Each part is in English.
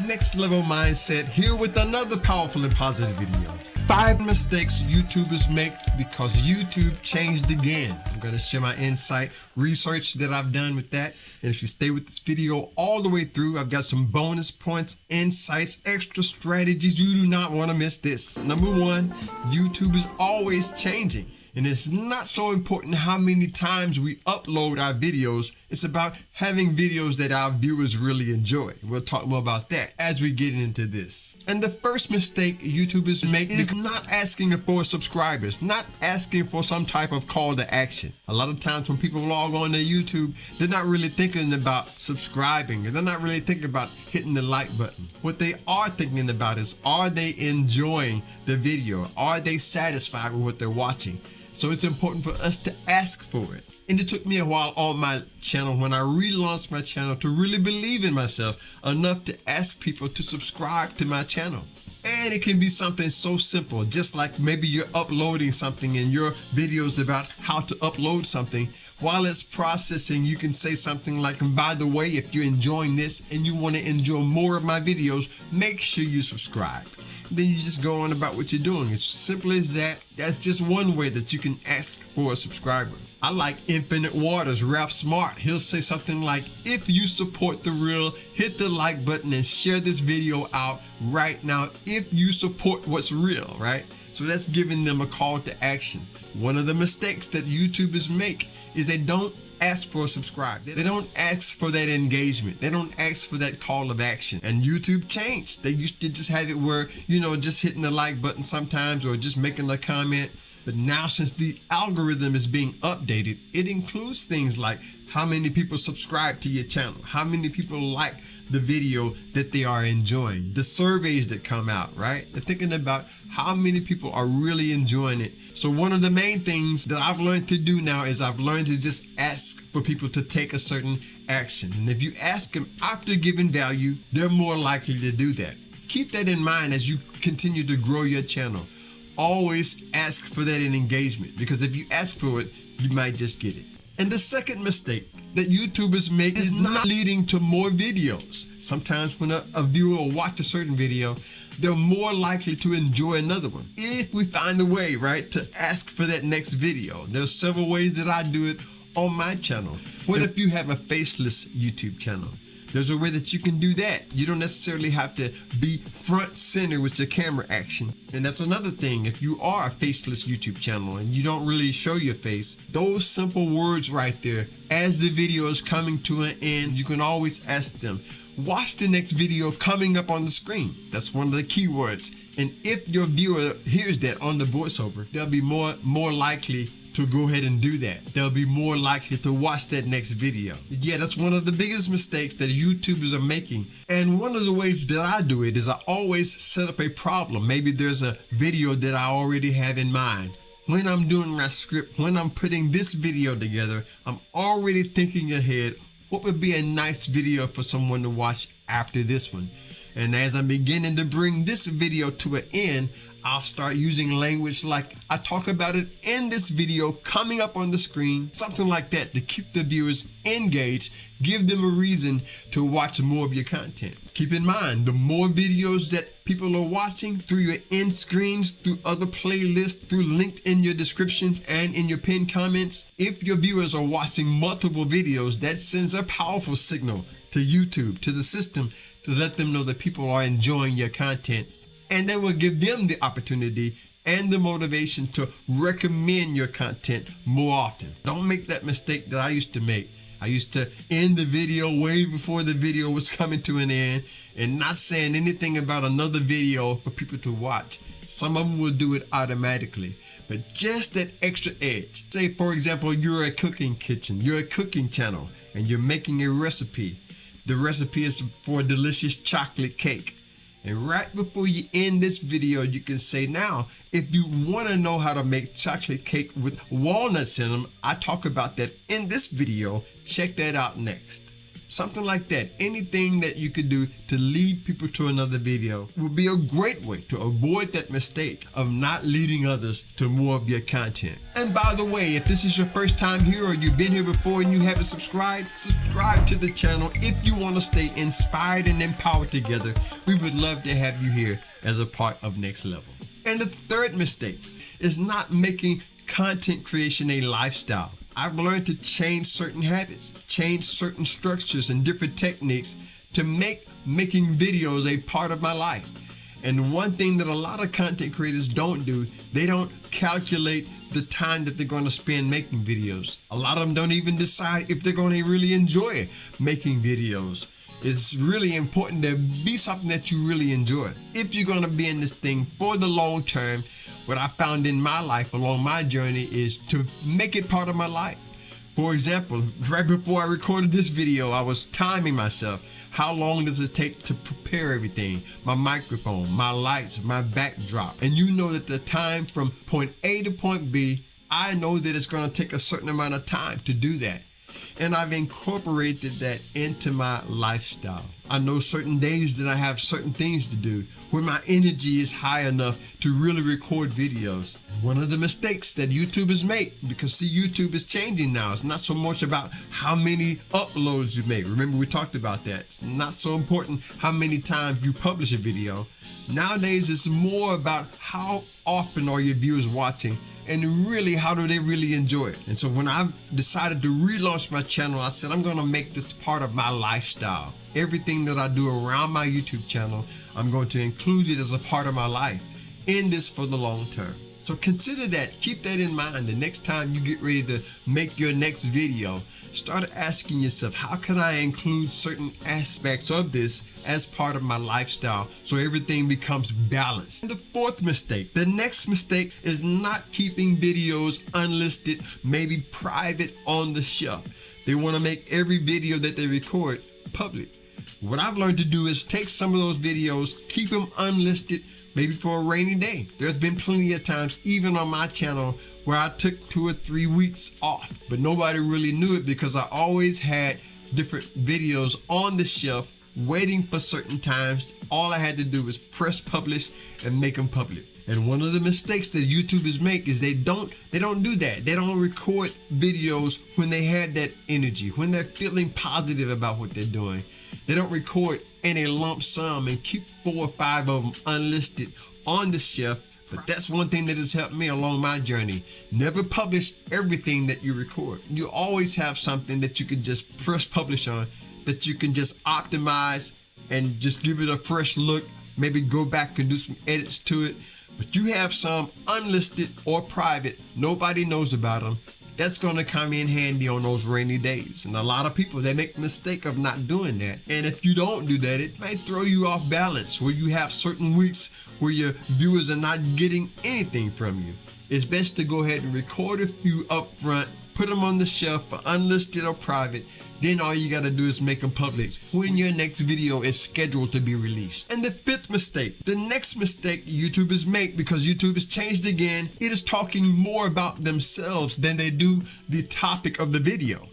Next Level Mindset here with another powerful and positive video. 5 mistakes YouTubers make because YouTube changed again. I'm going to share my insight, research that I've done with that. And if you stay with this video all the way through, I've got some bonus points, insights, extra strategies. You do not want to miss this. Number 1, YouTube is always changing. And it's not so important how many times we upload our videos. It's about having videos that our viewers really enjoy. We'll talk more about that as we get into this. And the first mistake YouTubers make is not asking for subscribers, not asking for some type of call to action. A lot of times when people log on to YouTube, they're not really thinking about subscribing. They're not really thinking about hitting the like button. What they are thinking about is, are they enjoying the video? Are they satisfied with what they're watching? So it's important for us to ask for it. And it took me a while on my channel when I relaunched my channel to really believe in myself enough to ask people to subscribe to my channel. And it can be something so simple, just like maybe you're uploading something and your videos about how to upload something. While it's processing, you can say something like, and by the way, if you're enjoying this and you want to enjoy more of my videos, make sure you subscribe. Then you just go on about what you're doing. It's simple as that. That's just one way that you can ask for a subscriber. I like Infinite Waters, Rap Smart. He'll say something like, if you support the real, hit the like button and share this video out right now if you support what's real, right? So that's giving them a call to action. One of the mistakes that YouTubers make is they don't ask for a subscribe. They don't ask for that engagement. They don't ask for that call of action. And YouTube changed. They used to just have it where, just hitting the like button sometimes or just making a comment. But now, since the algorithm is being updated, it includes things like how many people subscribe to your channel, how many people like the video that they are enjoying, the surveys that come out, right? They're thinking about how many people are really enjoying it. So one of the main things that I've learned to do now is I've learned to just ask for people to take a certain action. And if you ask them after giving value, they're more likely to do that. Keep that in mind as you continue to grow your channel. Always ask for that in engagement, because if you ask for it, you might just get it. And the second mistake that YouTubers make is not leading to more videos. Sometimes when a viewer will watch a certain video, they're more likely to enjoy another one. If we find a way, right, to ask for that next video. There's several ways that I do it on my channel. What if you have a faceless YouTube channel? There's a way that you can do that. You don't necessarily have to be front center with your camera action. And that's another thing. If you are a faceless YouTube channel and you don't really show your face, those simple words right there, as the video is coming to an end, you can always ask them, watch the next video coming up on the screen. That's one of the key words. And if your viewer hears that on the voiceover, they'll be more likely to go ahead and do that. They'll be more likely to watch that next video. Yeah, that's one of the biggest mistakes that YouTubers are making. And one of the ways that I do it is I always set up a problem. Maybe there's a video that I already have in mind. When I'm doing my script, when I'm putting this video together, I'm already thinking ahead, what would be a nice video for someone to watch after this one? And as I'm beginning to bring this video to an end, I'll start using language like I talk about it in this video coming up on the screen, something like that, to keep the viewers engaged, give them a reason to watch more of your content. Keep in mind, the more videos that people are watching through your end screens, through other playlists, through linked in your descriptions and in your pinned comments, if your viewers are watching multiple videos, that sends a powerful signal to YouTube, to the system, to let them know that people are enjoying your content. And that will give them the opportunity and the motivation to recommend your content more often. Don't make that mistake that I used to make. I used to end the video way before the video was coming to an end and not saying anything about another video for people to watch. Some of them will do it automatically, but just that extra edge. Say, for example, you're a cooking kitchen, you're a cooking channel, and you're making a recipe. The recipe is for a delicious chocolate cake. And right before you end this video, you can say, now, if you want to know how to make chocolate cake with walnuts in them, I talk about that in this video. Check that out next. something like that. Anything that you could do to lead people to another video would be a great way to avoid that mistake of not leading others to more of your content. And by the way, if this is your first time here or you've been here before and you haven't subscribed, subscribe to the channel if you want to stay inspired and empowered together. We would love to have you here as a part of Next Level. And the third mistake is not making content creation a lifestyle. I've learned to change certain habits, change certain structures and different techniques to making videos a part of my life. And one thing that a lot of content creators don't do, they don't calculate the time that they're going to spend making videos. A lot of them don't even decide if they're going to really enjoy making videos. It's really important to be something that you really enjoy. If you're going to be in this thing for the long term, what I found in my life along my journey is to make it part of my life. For example, right before I recorded this video, I was timing myself. How long does it take to prepare everything? My microphone, my lights, my backdrop. And you know that the time from point A to point B, I know that it's going to take a certain amount of time to do that. And I've incorporated that into my lifestyle. I know certain days that I have certain things to do where my energy is high enough to really record videos. One of the mistakes that YouTubers make, because see, YouTube is changing now. It's not so much about how many uploads you make. Remember, we talked about that. It's not so important how many times you publish a video. Nowadays, it's more about how often are your viewers watching and really how do they really enjoy it. And so when I decided to relaunch my channel, I said I'm going to make this part of my lifestyle. Everything that I do around my YouTube channel, I'm going to include it as a part of my life in this for the long term. So consider that, keep that in mind. The next time you get ready to make your next video, start asking yourself, how can I include certain aspects of this as part of my lifestyle so everything becomes balanced? And the fourth mistake, the next mistake is not keeping videos unlisted, maybe private on the shelf. They want to make every video that they record public. What I've learned to do is take some of those videos, keep them unlisted, maybe for a rainy day. There's been plenty of times, even on my channel, where I took 2 or 3 weeks off, but nobody really knew it because I always had different videos on the shelf waiting for certain times. All I had to do was press publish and make them public. And one of the mistakes that YouTubers make is they don't do that. They don't record videos when they have that energy, when they're feeling positive about what they're doing. They don't record in a lump sum and keep 4 or 5 of them unlisted on the shelf. But that's one thing that has helped me along my journey. Never publish everything that you record. You always have something that you can just press publish on, that you can just optimize and just give it a fresh look, maybe go back and do some edits to it. But you have some unlisted or private, nobody knows about them. That's going to come in handy on those rainy days. And a lot of people, they make the mistake of not doing that. And if you don't do that, it may throw you off balance where you have certain weeks where your viewers are not getting anything from you. It's best to go ahead and record a few up front, put them on the shelf for unlisted or private. Then all you got to do is make them public when your next video is scheduled to be released. And the fifth mistake, the next mistake YouTubers make, because YouTube has changed again, it is talking more about themselves than they do the topic of the video.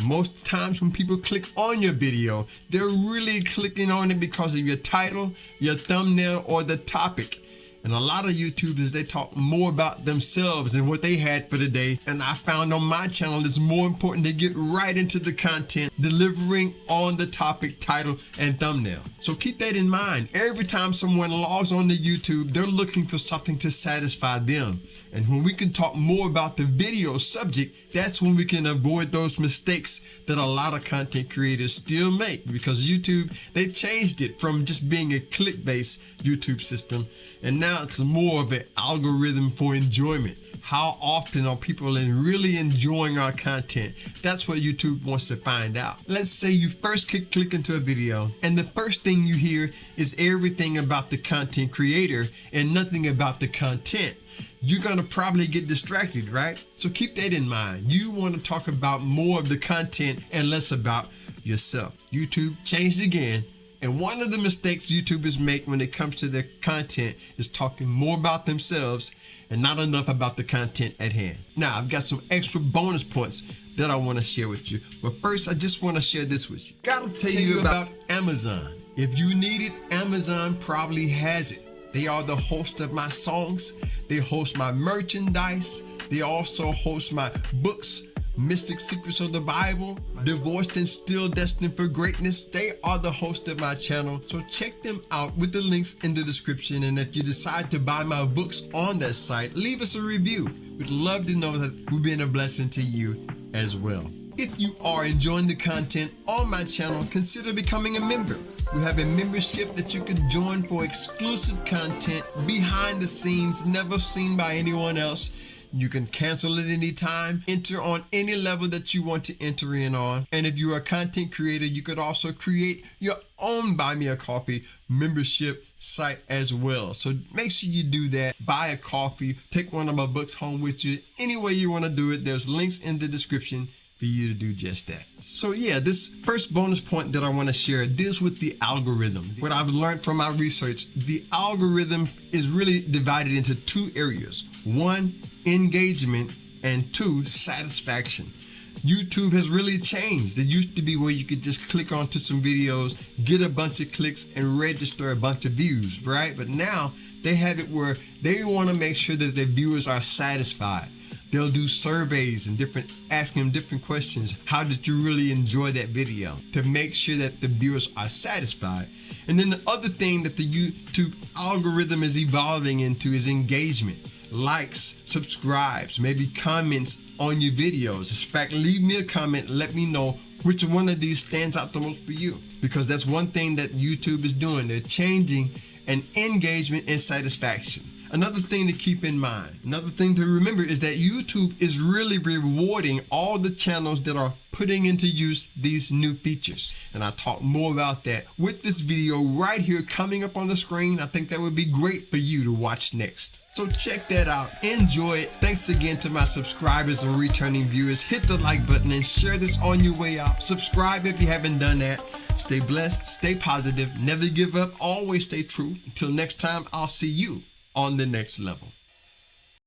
Most times when people click on your video, they're really clicking on it because of your title, your thumbnail, or the topic. And a lot of YouTubers, they talk more about themselves and what they had for the day. And I found on my channel, it's more important to get right into the content, delivering on the topic, title, and thumbnail. So keep that in mind. Every time someone logs on to YouTube, they're looking for something to satisfy them. And when we can talk more about the video subject, that's when we can avoid those mistakes that a lot of content creators still make, because YouTube, they changed it from just being a click-based YouTube system, and now it's more of an algorithm for enjoyment. How often are people really enjoying our content? That's what YouTube wants to find out. Let's say you first click into a video and the first thing you hear is everything about the content creator and nothing about the content. You're gonna probably get distracted, right? So keep that in mind. You want to talk about more of the content and less about yourself. YouTube changed again. And one of the mistakes YouTubers make when it comes to their content is talking more about themselves and not enough about the content at hand. Now, I've got some extra bonus points that I want to share with you. But first, I just want to share this with you. Gotta tell you about Amazon. If you need it, Amazon probably has it. They are the host of my songs. They host my merchandise. They also host my books, Mystic Secrets of the Bible, Divorced and Still Destined for Greatness. They are the host of my channel, so check them out with the links in the description. And if you decide to buy my books on that site, leave us a review. We'd love to know that we've been a blessing to you as well. If you are enjoying the content on my channel, consider becoming a member. We have a membership that you can join for exclusive content behind the scenes, never seen by anyone else. You can cancel it anytime, enter on any level that you want to enter in on. And if you're a content creator, you could also create your own Buy Me a Coffee membership site as well. So make sure you do that. Buy a coffee, take one of my books home with you. Any way you want to do it, there's links in the description for you to do just that. So yeah, this first bonus point that I want to share deals with the algorithm. What I've learned from my research, the algorithm is really divided into two areas. One, engagement, and two, satisfaction. YouTube has really changed. It used to be where you could just click onto some videos, get a bunch of clicks, and register a bunch of views, right? But now they have it where they want to make sure that their viewers are satisfied. They'll do surveys and asking them different questions. How did you really enjoy that video? To make sure that the viewers are satisfied. And then the other thing that the YouTube algorithm is evolving into is engagement. Likes, subscribes, maybe comments on your videos. In fact, leave me a comment. Let me know which one of these stands out the most for you. Because that's one thing that YouTube is doing. They're changing an engagement and satisfaction. Another thing to keep in mind, another thing to remember is that YouTube is really rewarding all the channels that are putting into use these new features. And I'll talk more about that with this video right here coming up on the screen. I think that would be great for you to watch next. So check that out. Enjoy it. Thanks again to my subscribers and returning viewers. Hit the like button and share this on your way out. Subscribe if you haven't done that. Stay blessed, stay positive, never give up, always stay true. Until next time, I'll see you on the next level.